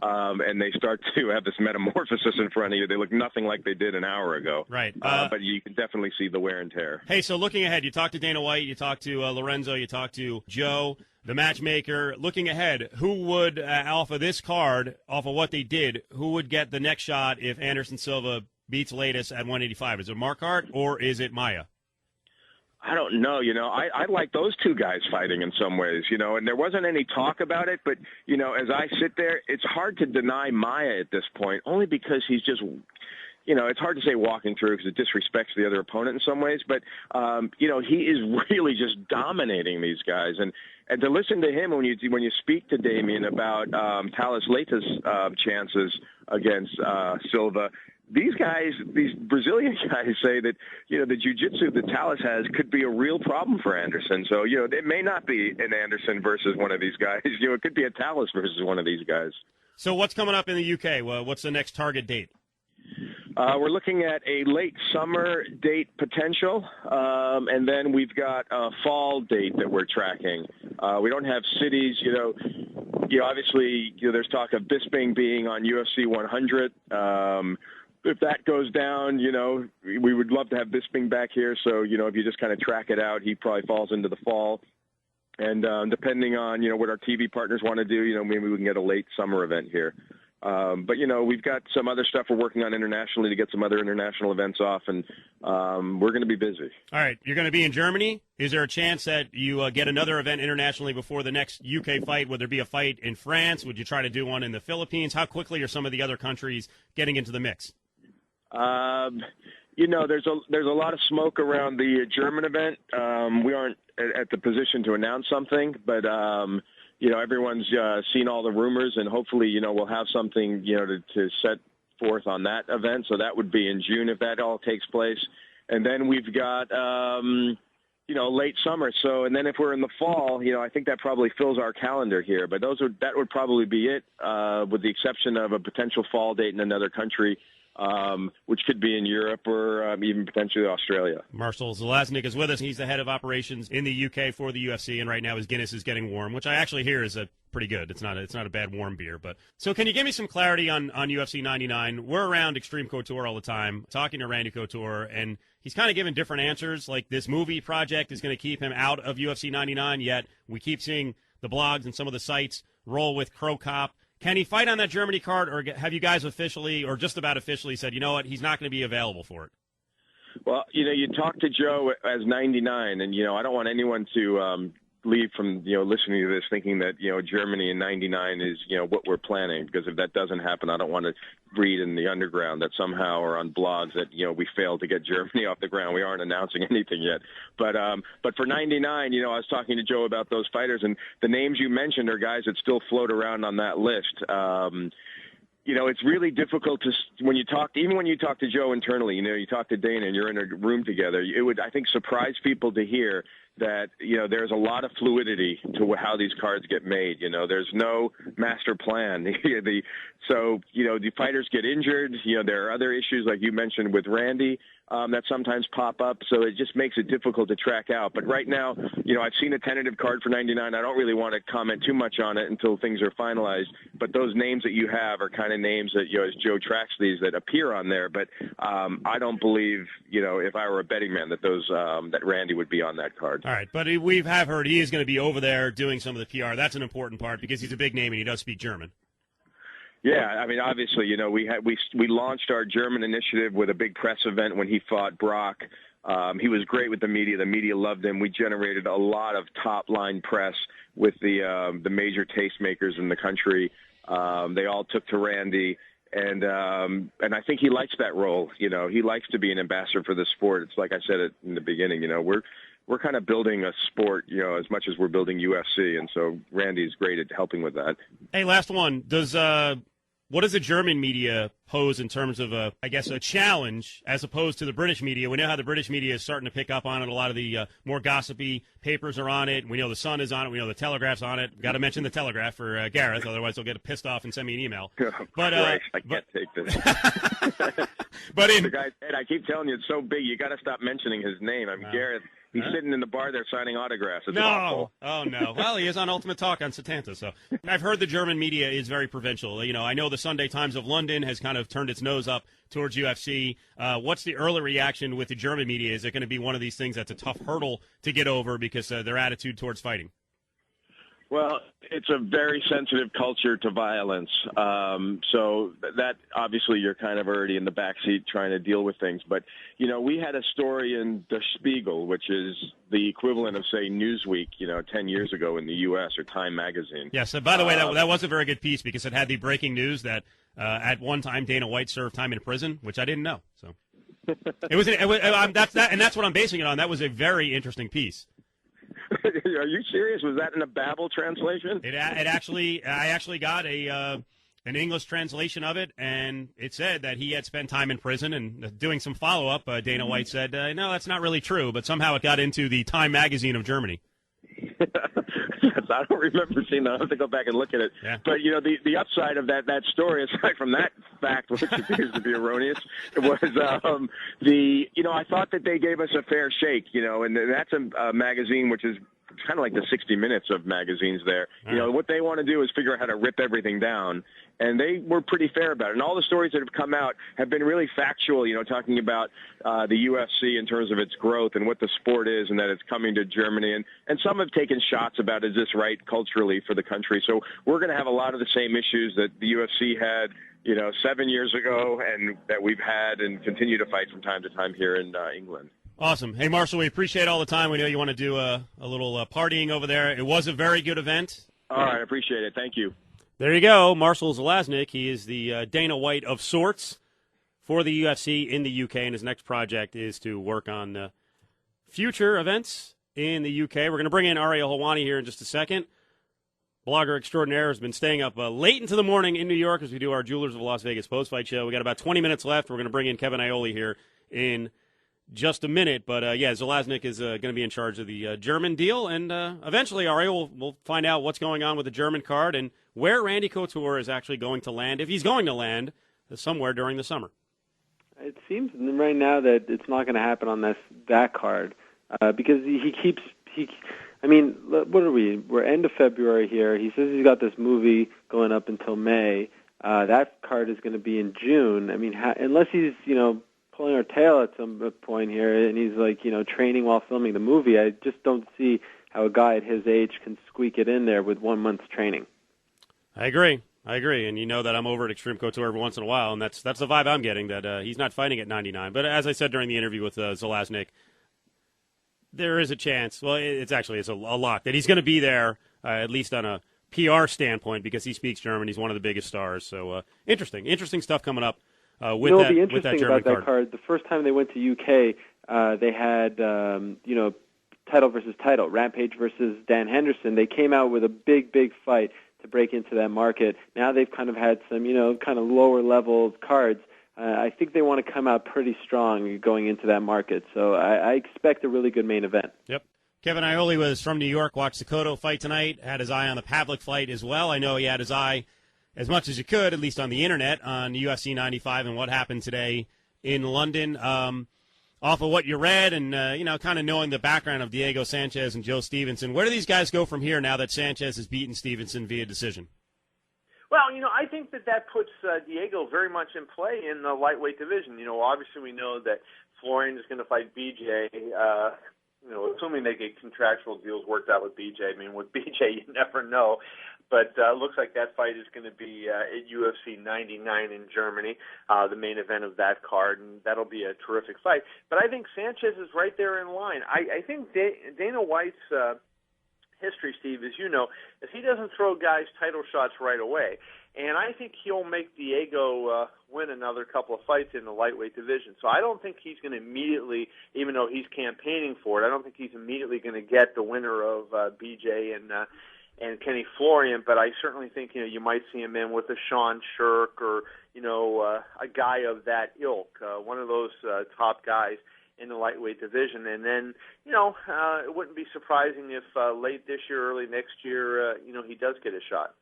and they start to have this metamorphosis in front of you. They look nothing like they did an hour ago. Right. But you can definitely see the wear and tear. Hey, so looking ahead, you talked to Dana White, you talked to Lorenzo, you talked to Joe, the matchmaker. Looking ahead, who would, off of this card, off of what they did, who would get the next shot if Anderson Silva beats Latis at 185? Is it Marquardt or is it Maia? I don't know. I like those two guys fighting in some ways, and there wasn't any talk about it. But, as I sit there, it's hard to deny Maia at this point, only because he's just, it's hard to say walking through because it disrespects the other opponent in some ways. But, he is really just dominating these guys. And to listen to him when you speak to Damian about Thales Leitas' chances against Silva, these Brazilian guys say that, the jiu-jitsu that Thales has could be a real problem for Anderson. So, it may not be an Anderson versus one of these guys. It could be a Thales versus one of these guys. So what's coming up in the UK? Well, what's the next target date? We're looking at a late summer date potential, and then we've got a fall date that we're tracking. We don't have cities, obviously, there's talk of Bisping being on UFC 100. If that goes down, we would love to have Bisping back here. So, if you just kind of track it out, he probably falls into the fall. And depending on, what our TV partners want to do, maybe we can get a late summer event here. But, we've got some other stuff we're working on internationally to get some other international events off, and we're going to be busy. All right. You're going to be in Germany. Is there a chance that you get another event internationally before the next UK fight? Would there be a fight in France? Would you try to do one in the Philippines? How quickly are some of the other countries getting into the mix? There's a lot of smoke around the German event. We aren't at the position to announce something, but everyone's seen all the rumors, and hopefully, we'll have something, to set forth on that event. So that would be in June if that all takes place. And then we've got, late summer. So, and then if we're in the fall, I think that probably fills our calendar here. But that would probably be it, with the exception of a potential fall date in another country. Which could be in Europe or even potentially Australia. Marshall Zelaznik is with us. He's the head of operations in the UK for the UFC, and right now his Guinness is getting warm, which I actually hear is pretty good. It's not a bad warm beer. But so, can you give me some clarity on UFC 99? We're around Extreme Couture all the time, talking to Randy Couture, and he's kind of giving different answers. Like this movie project is going to keep him out of UFC 99. Yet we keep seeing the blogs and some of the sites roll with Crow Cop. Can he fight on that Germany card, or have you guys officially, or just about officially, said, he's not going to be available for it? Well, you talk to Joe as 99, and, I don't want anyone to leave from, listening to this thinking that, Germany in 99 is, what we're planning, because if that doesn't happen, I don't want to read in the underground that somehow or on blogs that, we failed to get Germany off the ground. We aren't announcing anything yet. But for 99, I was talking to Joe about those fighters, and the names you mentioned are guys that still float around on that list. It's really difficult to, when you talk to Joe internally, you talk to Dana and you're in a room together, it would, I think, surprise people to hear that, there's a lot of fluidity to how these cards get made. There's no master plan. So, the fighters get injured. There are other issues, like you mentioned with Randy, that sometimes pop up. So it just makes it difficult to track out. But right now, I've seen a tentative card for 99. I don't really want to comment too much on it until things are finalized. But those names that you have are kind of names that, as Joe tracks these, that appear on there. But I don't believe, if I were a betting man, that that Randy would be on that card. All right, but we have heard he is going to be over there doing some of the PR. That's an important part because he's a big name and he does speak German. Yeah, I mean, obviously, we launched our German initiative with a big press event when he fought Brock. He was great with the media. The media loved him. We generated a lot of top-line press with the major tastemakers in the country. They all took to Randy, and I think he likes that role. He likes to be an ambassador for the sport. It's like I said in the beginning. We're kind of building a sport, as much as we're building UFC, and so Randy's great at helping with that. Hey, last one. What does the German media pose in terms of a challenge as opposed to the British media? We know how the British media is starting to pick up on it. A lot of the more gossipy papers are on it. We know the Sun is on it. We know the Telegraph's on it. Got to mention the Telegraph for Gareth, otherwise he'll get pissed off and send me an email. But I can't take this. But the guy, Ed, I keep telling you, it's so big. You got to stop mentioning his name. I mean, Gareth. He's sitting in the bar there signing autographs. It's no. awful. Oh, no. Well, he is on Ultimate Talk on Satanta. So I've heard the German media is very provincial. You know, I know the Sunday Times of London has kind of turned its nose up towards UFC. What's the early reaction with the German media? Is it going to be one of these things that's a tough hurdle to get over because their attitude towards fighting? Well, it's a very sensitive culture to violence. So that obviously you're kind of already in the backseat trying to deal with things. But, you know, we had a story in Der Spiegel, which is the equivalent of, say, Newsweek, 10 years ago in the U.S. or Time Magazine. Yes. By the way, that was a very good piece because it had the breaking news that at one time Dana White served time in prison, which I didn't know. So that's what I'm basing it on. That was a very interesting piece. Are you serious? Was that in a Babel translation? I actually got an English translation of it, and it said that he had spent time in prison. And doing some follow-up, Dana White said, no, that's not really true, but somehow it got into the Time magazine of Germany. I don't remember seeing that. I'll have to go back and look at it. Yeah. But, the upside of that story, aside from that fact, which appears to be erroneous, was I thought that they gave us a fair shake, and that's a magazine which is kind of like the 60 Minutes of magazines there. What they want to do is figure out how to rip everything down. And they were pretty fair about it. And all the stories that have come out have been really factual, talking about the UFC in terms of its growth and what the sport is and that it's coming to Germany. And some have taken shots about, is this right culturally for the country? So we're going to have a lot of the same issues that the UFC had, 7 years ago and that we've had and continue to fight from time to time here in England. Awesome. Hey, Marshall, we appreciate all the time. We know you want to do a little partying over there. It was a very good event. All right, I appreciate it. Thank you. There you go, Marshall Zelaznik. He is the Dana White of sorts for the UFC in the UK, and his next project is to work on future events in the UK. We're going to bring in Ariel Helwani here in just a second. Blogger extraordinaire has been staying up late into the morning in New York as we do our Jewelers of Las Vegas post-fight show. We got about 20 minutes left. We're going to bring in Kevin Iole here in just a minute. But, Zelaznik is going to be in charge of the German deal. And eventually, Ariel will find out what's going on with the German card and where Randy Couture is actually going to land, if he's going to land, somewhere during the summer. It seems right now that it's not going to happen on that card because what are we? We're end of February here. He says he's got this movie going up until May. That card is going to be in June. I mean, unless he's, pulling our tail at some point here and he's training while filming the movie, I just don't see how a guy at his age can squeak it in there with 1 month's training. I agree, and you know that I'm over at Extreme Couture every once in a while, and that's the vibe I'm getting, that he's not fighting at 99. But as I said during the interview with Zelaznik, there is a chance, well, it's a lock, that he's going to be there, at least on a PR standpoint, because he speaks German. He's one of the biggest stars. So interesting stuff coming up with that German card. It'll be interesting about that card. The first time they went to UK, they had, title versus title, Rampage versus Dan Henderson. They came out with a big fight to break into that market. Now they've kind of had some, kind of lower-level cards. I think they want to come out pretty strong going into that market. So I expect a really good main event. Yep. Kevin Iole was from New York, watched the Cotto fight tonight, had his eye on the Pavlik fight as well. I know he had his eye as much as you could, at least on the Internet, on UFC 95 and what happened today in London. Off of what you read and, kind of knowing the background of Diego Sanchez and Joe Stevenson, where do these guys go from here now that Sanchez has beaten Stevenson via decision? Well, I think that puts Diego very much in play in the lightweight division. Obviously we know that Florian is going to fight BJ, assuming they get contractual deals worked out with BJ. I mean, with BJ, you never know. But it looks like that fight is going to be at UFC 99 in Germany, the main event of that card, and that'll be a terrific fight. But I think Sanchez is right there in line. I think Dana White's history, Steve, as you know, is he doesn't throw guys title shots right away. And I think he'll make Diego win another couple of fights in the lightweight division. So I don't think he's going to immediately, even though he's campaigning for it, I don't think he's immediately going to get the winner of BJ and Kenny Florian, but I certainly think you might see him in with a Sean Shirk or a guy of that ilk, one of those top guys in the lightweight division. And then it wouldn't be surprising if late this year, early next year, he does get a shot.